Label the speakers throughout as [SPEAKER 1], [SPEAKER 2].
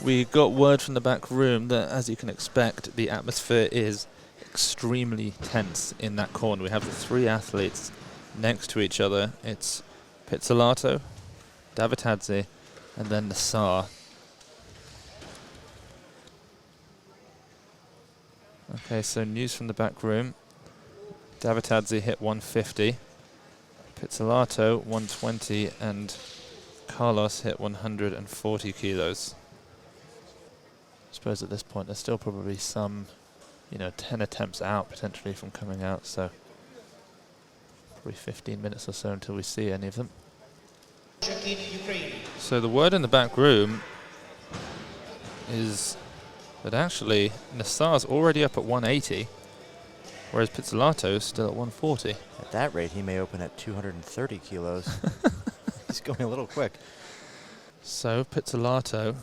[SPEAKER 1] We got word from the back room that, as you can expect, the atmosphere is extremely tense in that corner. We have the three athletes next to each other. It's Pizzolato, Davitadze, and then Nasar. Okay, so news from the back room. Davitadze hit 150, Pizzolato 120, and Carlos hit 140 kilos. I suppose at this point there's still probably some, 10 attempts out potentially from coming out, so probably 15 minutes or so until we see any of them. So the word in the back room is that actually Nasar's already up at 180, whereas Pizzolato's still at 140.
[SPEAKER 2] At that rate, he may open at 230 kilos. He's going a little quick.
[SPEAKER 1] So Pizzolato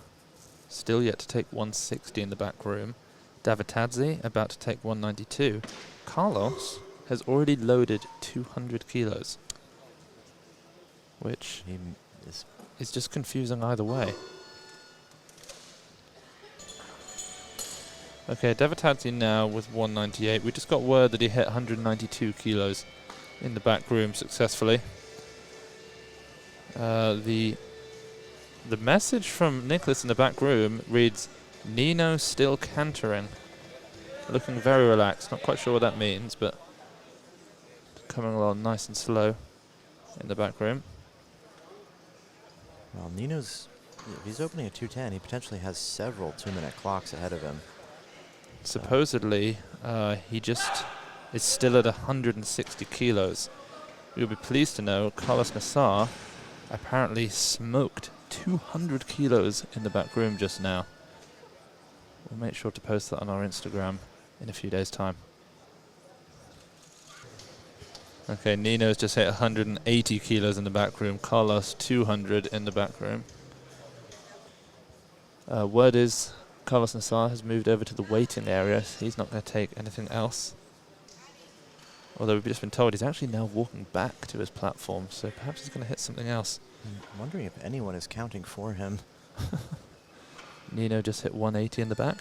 [SPEAKER 1] still yet to take 160 in the back room. Davitadze about to take 192. Carlos has already loaded 200 kilos, which is just confusing either way. Okay, Davitadze now with 198. We just got word that he hit 192 kilos in the back room successfully. The message from Nicholas in the back room reads, Nino still cantering. Looking very relaxed. Not quite sure what that means, but coming along nice and slow in the back room.
[SPEAKER 2] Well, Nino's, if he's opening at 210, he potentially has several 2-minute clocks ahead of him.
[SPEAKER 1] Supposedly, he just is still at 160 kilos. You'll be pleased to know Carlos Nasar apparently smoked 200 kilos in the back room just now. We'll make sure to post that on our Instagram in a few days' time. Okay, Nino's just hit 180 kilos in the back room. Carlos 200 in the back room. Word is Carlos Nasar has moved over to the waiting area. So he's not going to take anything else. Although we've just been told he's actually now walking back to his platform, so perhaps he's going to hit something else.
[SPEAKER 2] I'm wondering if anyone is counting for him.
[SPEAKER 1] Nino just hit 180 in the back.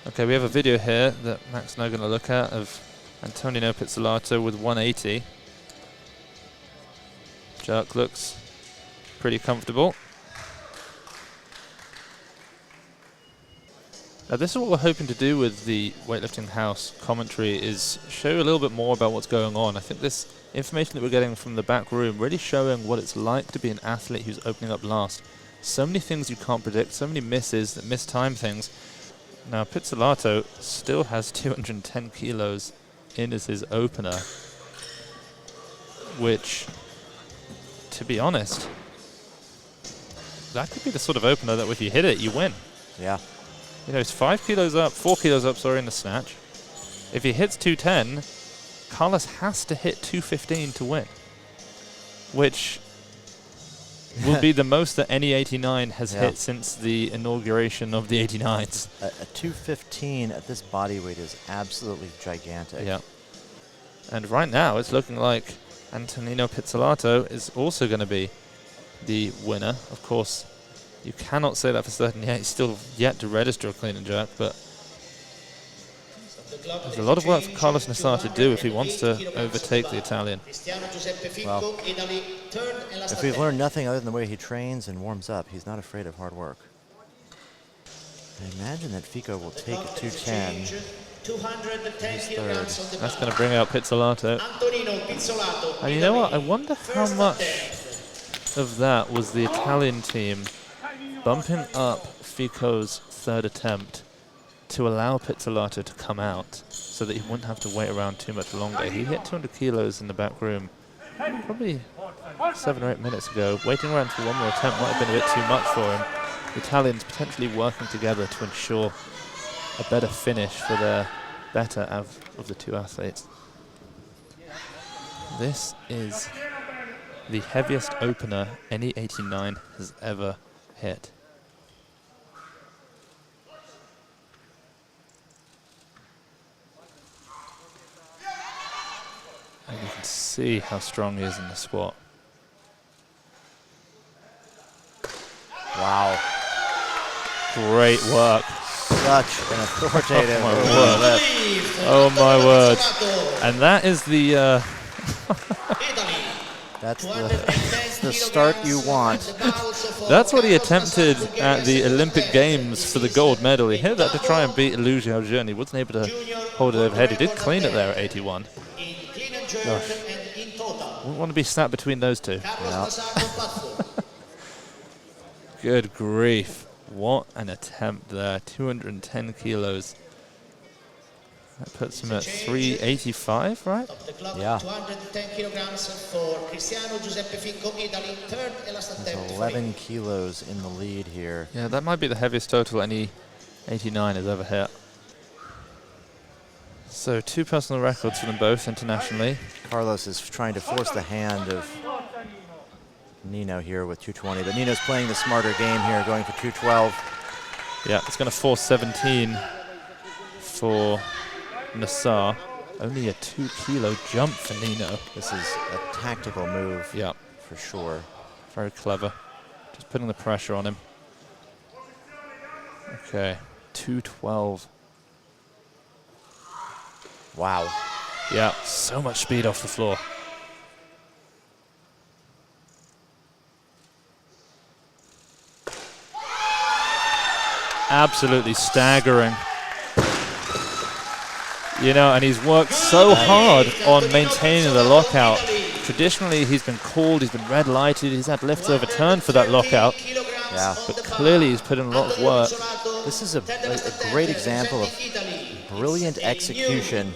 [SPEAKER 1] Okay, we have a video here that Max and I are going to look at of Antonino Pizzolato with 180. Jerk looks pretty comfortable. Now this is what we're hoping to do with the Weightlifting House commentary, is show you a little bit more about what's going on. I think this information that we're getting from the back room really showing what it's like to be an athlete who's opening up last. So many things you can't predict, so many misses that mistime things. Now Pizzolato still has 210 kilos in as his opener, which, to be honest, that could be the sort of opener that if you hit it, you win.
[SPEAKER 2] Yeah.
[SPEAKER 1] He's 4 kilos up, sorry, in the snatch. If he hits 210, Carlos has to hit 215 to win, which will be the most that any 89 has hit since the inauguration of the 89s.
[SPEAKER 2] A 215 at this body weight is absolutely gigantic.
[SPEAKER 1] Yeah. And right now, it's looking like Antonino Pizzolato is also going to be the winner. Of course, you cannot say that for certain yet. He's still yet to register a clean and jerk, but there's a lot of work for Carlos Nasar to do if he wants to overtake the Italian.
[SPEAKER 2] Well, if we've learned nothing other than the way he trains and warms up, he's not afraid of hard work. I imagine that Fico will take a 210. He's third.
[SPEAKER 1] That's going to bring out Pizzolato. And you know what? I wonder how much of that was the Italian team bumping up Fico's third attempt to allow Pizzolato to come out so that he wouldn't have to wait around too much longer. He hit 200 kilos in the back room probably 7 or 8 minutes ago. Waiting around for one more attempt might have been a bit too much for him. The Italians potentially working together to ensure a better finish for the better of the two athletes. This is the heaviest opener any 89 has ever hit. And you can see how strong he is in the squat.
[SPEAKER 2] Wow.
[SPEAKER 1] Great work.
[SPEAKER 2] Such an authoritative
[SPEAKER 1] lift. Oh my word. And that is the...
[SPEAKER 2] That's the start you want.
[SPEAKER 1] That's what he attempted at the Olympic Games for the gold medal. He hit that to try and beat Liu Xiaojun. He wasn't able to hold it overhead. He did clean it there at 81. Gosh. Wouldn't want to be sat between those two.
[SPEAKER 2] Yeah.
[SPEAKER 1] Good grief. What an attempt there. 210 kilos. That puts him at 385, right?
[SPEAKER 2] Yeah.
[SPEAKER 3] 210 kilograms for Cristiano Giuseppe Finco, Italy, third
[SPEAKER 2] There's 11 kilos in the lead here.
[SPEAKER 1] Yeah, that might be the heaviest total any 89 has ever hit. So 2 personal records for them both internationally.
[SPEAKER 2] Carlos is trying to force the hand of Nino here with 220, but Nino's playing the smarter game here, going for 212.
[SPEAKER 1] Yeah, it's going to force 17 for Nasar. Only a 2 kilo jump for Nino.
[SPEAKER 2] This is a tactical move,
[SPEAKER 1] yeah,
[SPEAKER 2] for sure.
[SPEAKER 1] Very clever. Just putting the pressure on him. Okay, 212.
[SPEAKER 2] Wow.
[SPEAKER 1] Yeah, so much speed off the floor. Absolutely staggering. You know, and he's worked so hard on maintaining the lockout. Traditionally, he's been called, he's been red lighted, he's had lifts overturned for that lockout.
[SPEAKER 2] Yeah.
[SPEAKER 1] But clearly he's put in a lot of work.
[SPEAKER 2] This is a great example of brilliant execution.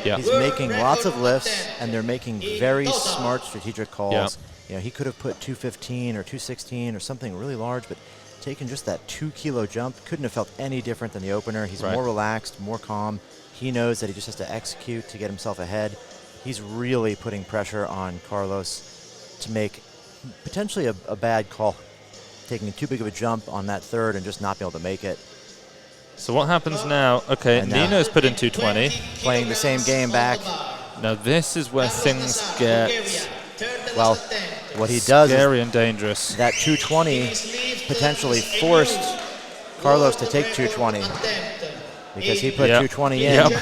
[SPEAKER 1] Yeah.
[SPEAKER 2] He's making lots of lifts, and they're making very smart strategic calls.
[SPEAKER 1] Yeah.
[SPEAKER 2] You know, he could have put 215 or 216 or something really large, but taking just that 2 kilo jump couldn't have felt any different than the opener. He's more relaxed, more calm. He knows that he just has to execute to get himself ahead. He's really putting pressure on Carlos to make potentially a bad call, taking too big of a jump on that third and just not be able to make it.
[SPEAKER 1] So what happens now? Okay, Nino's put in 220.
[SPEAKER 2] Playing the same game back.
[SPEAKER 1] Now this is where things get,
[SPEAKER 2] well, what he does
[SPEAKER 1] scary and dangerous.
[SPEAKER 2] That 220 potentially forced Carlos to take 220 because he put 220 in.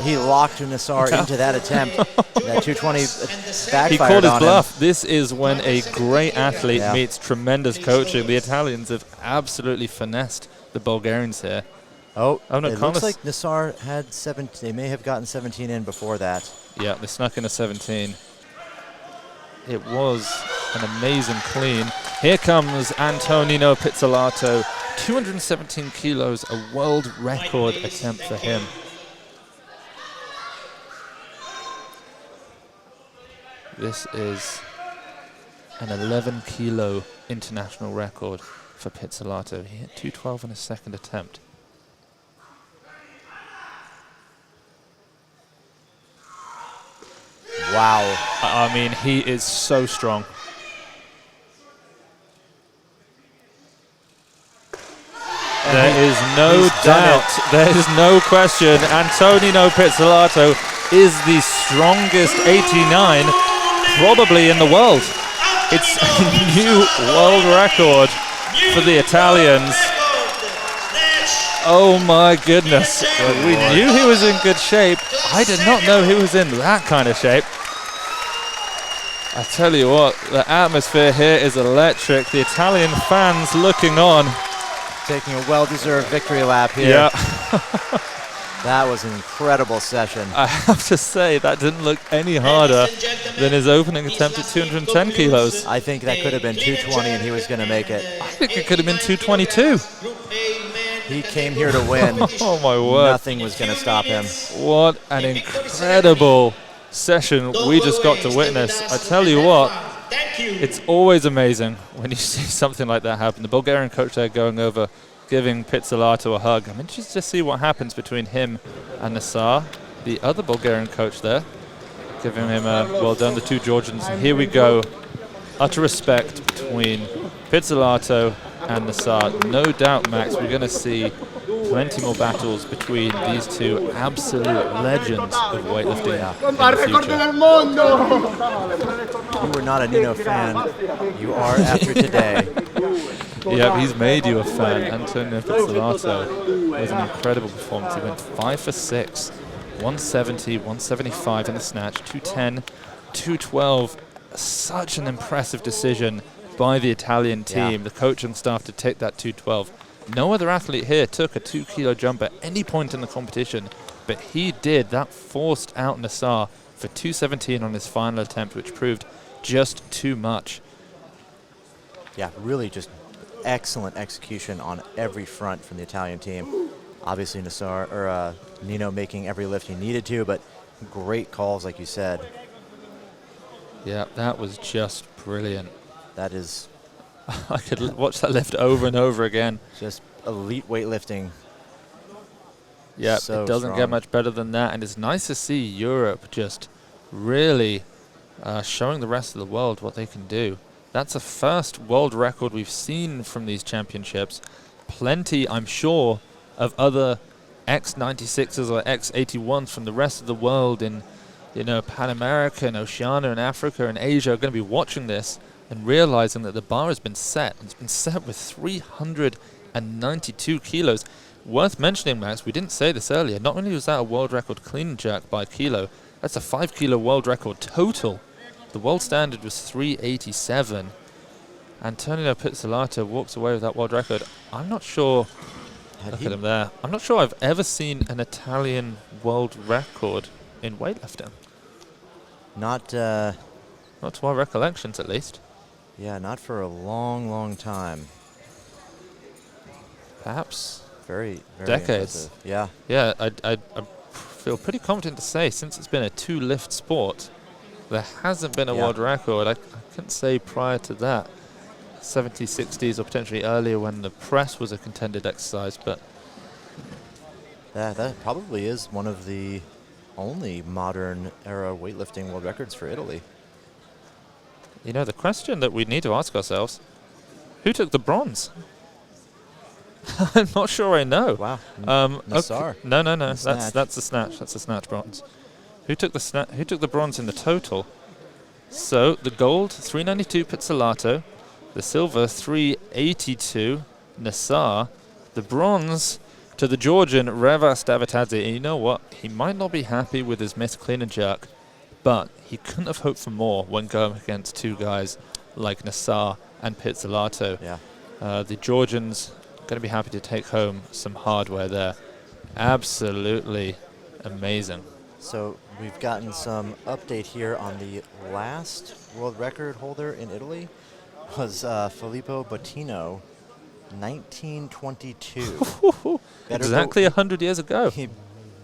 [SPEAKER 2] He locked Nasar into that attempt. That 220 backfired.
[SPEAKER 1] He called his bluff.
[SPEAKER 2] Him.
[SPEAKER 1] This is when a great athlete meets tremendous coaching. The Italians have absolutely finessed the Bulgarians here.
[SPEAKER 2] Oh no,
[SPEAKER 1] it
[SPEAKER 2] looks like Nasar had 17. They may have gotten 17 in before that.
[SPEAKER 1] Yeah, they snuck in a 17. It was an amazing clean. Here comes Antonino Pizzolato. 217 kilos, a world record attempt for him. This is an 11 kilo international record for Pizzolato. He hit 212 in his second attempt.
[SPEAKER 2] Wow.
[SPEAKER 1] I mean, he is so strong. There is no doubt, there is no question, Antonino Pizzolato is the strongest 89 probably in the world. It's a new world record for the Italians. Oh my goodness, we knew he was in good shape. I did not know he was in that kind of shape. I tell you what, the atmosphere here is electric. The Italian fans looking on.
[SPEAKER 2] Taking a well-deserved victory lap here.
[SPEAKER 1] Yeah.
[SPEAKER 2] That was an incredible session.
[SPEAKER 1] I have to say, that didn't look any harder than his opening attempt at 210 kilos.
[SPEAKER 2] I think that could have been 220 and he was going to make it.
[SPEAKER 1] I think it could have been 222.
[SPEAKER 2] He came here to win.
[SPEAKER 1] Oh my word.
[SPEAKER 2] Nothing was going to stop him.
[SPEAKER 1] What an incredible session we just got to witness. I tell you what, it's always amazing when you see something like that happen. The Bulgarian coach there going over, giving Pizzolato a hug. I'm interested to see what happens between him and Nasar. The other Bulgarian coach there, giving him a well done, the two Georgians. And here we go. Utter respect between Pizzolato and Nasar. No doubt, Max, we're going to see plenty more battles between these two absolute legends of weightlifting in the future.
[SPEAKER 2] You were not a Nino fan. You are after today.
[SPEAKER 1] Yeah, he's made you a fan. Antonino Pizzolato with an incredible performance. He went 5 for 6, 170, 175 in the snatch, 210, 212. Such an impressive decision by the Italian team, the coaching staff, to take that 212. No other athlete here took a 2 kilo jump at any point in the competition, but he did. That forced out Nasar for 217 on his final attempt, which proved just too much.
[SPEAKER 2] Yeah, really just excellent execution on every front from the Italian team. Obviously Nino making every lift he needed to, but great calls, like you said.
[SPEAKER 1] Yeah, that was just brilliant.
[SPEAKER 2] That is...
[SPEAKER 1] I could watch that lift over and over again.
[SPEAKER 2] Just elite weightlifting.
[SPEAKER 1] Yeah,
[SPEAKER 2] so
[SPEAKER 1] it doesn't get much better than that, and it's nice to see Europe just really showing the rest of the world what they can do. That's the first world record we've seen from these championships. Plenty, I'm sure, of other X96s or X81s from the rest of the world in, you know, Pan America and Oceania and Africa and Asia are going to be watching this and realizing that the bar has been set. It's been set with 392 kilos. Worth mentioning, Max, we didn't say this earlier. Not only was that a world record clean and jerk by kilo, that's a 5 kilo world record total. The world standard was 387. Antonino Pizzolato walks away with that world record. I'm not sure. Look at him there. I'm not sure I've ever seen an Italian world record in weightlifting.
[SPEAKER 2] Not
[SPEAKER 1] to our recollections, at least.
[SPEAKER 2] Yeah, not for a long, long time.
[SPEAKER 1] Perhaps
[SPEAKER 2] very
[SPEAKER 1] decades.
[SPEAKER 2] Impressive. Yeah.
[SPEAKER 1] Yeah, I feel pretty confident to say, since it's been a 2-lift sport, there hasn't been a world record. I couldn't say prior to that. 70s, 60s, or potentially earlier when the press was a contended exercise, but...
[SPEAKER 2] That probably is one of the only modern era weightlifting world records for Italy.
[SPEAKER 1] You know, the question that we need to ask ourselves, who took the bronze? I'm not sure I know.
[SPEAKER 2] Wow.
[SPEAKER 1] Nasar. Okay. No. That's the snatch. That's the snatch bronze. Who took the bronze in the total? So the gold 392 Pizzolato, the silver 382 Nasar, the bronze to the Georgian Reva Stavitadze. And you know what? He might not be happy with his missed clean and jerk, but he couldn't have hoped for more when going against two guys like Nasar and Pizzolato.
[SPEAKER 2] Yeah.
[SPEAKER 1] The Georgians going to be happy to take home some hardware there. Absolutely amazing.
[SPEAKER 2] So we've gotten some update here on the last world record holder in Italy was Filippo Bottino, 1922.
[SPEAKER 1] Exactly 100 years ago.
[SPEAKER 2] He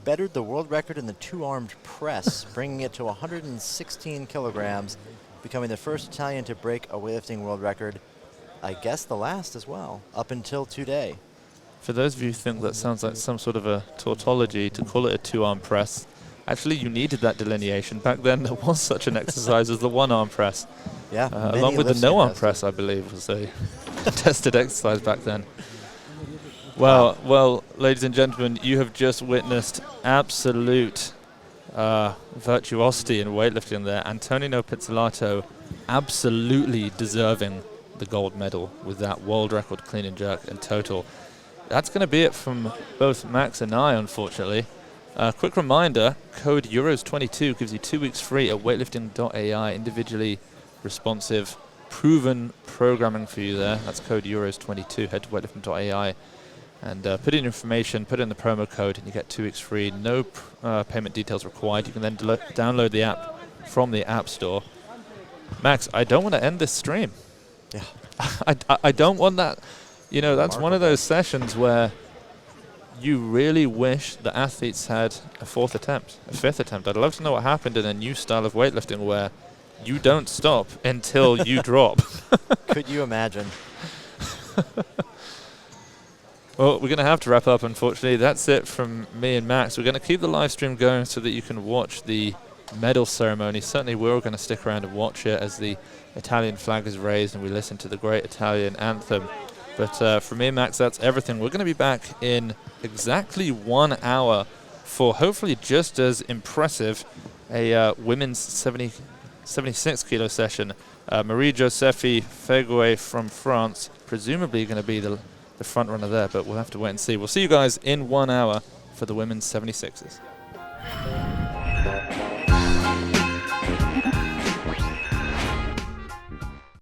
[SPEAKER 2] bettered the world record in the two-armed press, bringing it to 116 kilograms, becoming the first Italian to break a weightlifting world record. I guess the last as well, up until today.
[SPEAKER 1] For those of you who think that sounds like some sort of a tautology to call it a two-arm press, actually you needed that delineation. Back then there was such an exercise as the one-arm press.
[SPEAKER 2] Yeah,
[SPEAKER 1] along with the no-arm press, I believe, was a tested exercise back then. Well, ladies and gentlemen, you have just witnessed absolute virtuosity in weightlifting there. Antonino Pizzolato absolutely deserving the gold medal with that world record clean and jerk and total. That's going to be it from both Max and I, unfortunately. Quick reminder, code EUROS22 gives you 2 weeks free at weightlifting.ai, individually responsive, proven programming for you there. That's code EUROS22. Head to weightlifting.ai and put in your information, put in the promo code, and you get 2 weeks free. No payment details required. You can then download the app from the App Store. Max, I don't want to end this stream.
[SPEAKER 2] Yeah.
[SPEAKER 1] I don't want that. You know, that's one of those sessions where you really wish the athletes had a 4th attempt, a 5th attempt. I'd love to know what happened in a new style of weightlifting where you don't stop until you drop.
[SPEAKER 2] Could you imagine?
[SPEAKER 1] Well, we're going to have to wrap up, unfortunately. That's it from me and Max. We're going to keep the live stream going so that you can watch the medal ceremony. Certainly we're all going to stick around and watch it as the Italian flag is raised and we listen to the great Italian anthem. But for me, Max, that's everything. We're going to be back in exactly 1 hour for hopefully just as impressive a women's 76 kilo session. Marie-Josephi Fegoe from France, presumably going to be the front runner there, but we'll have to wait and see. We'll see you guys in 1 hour for the women's 76s.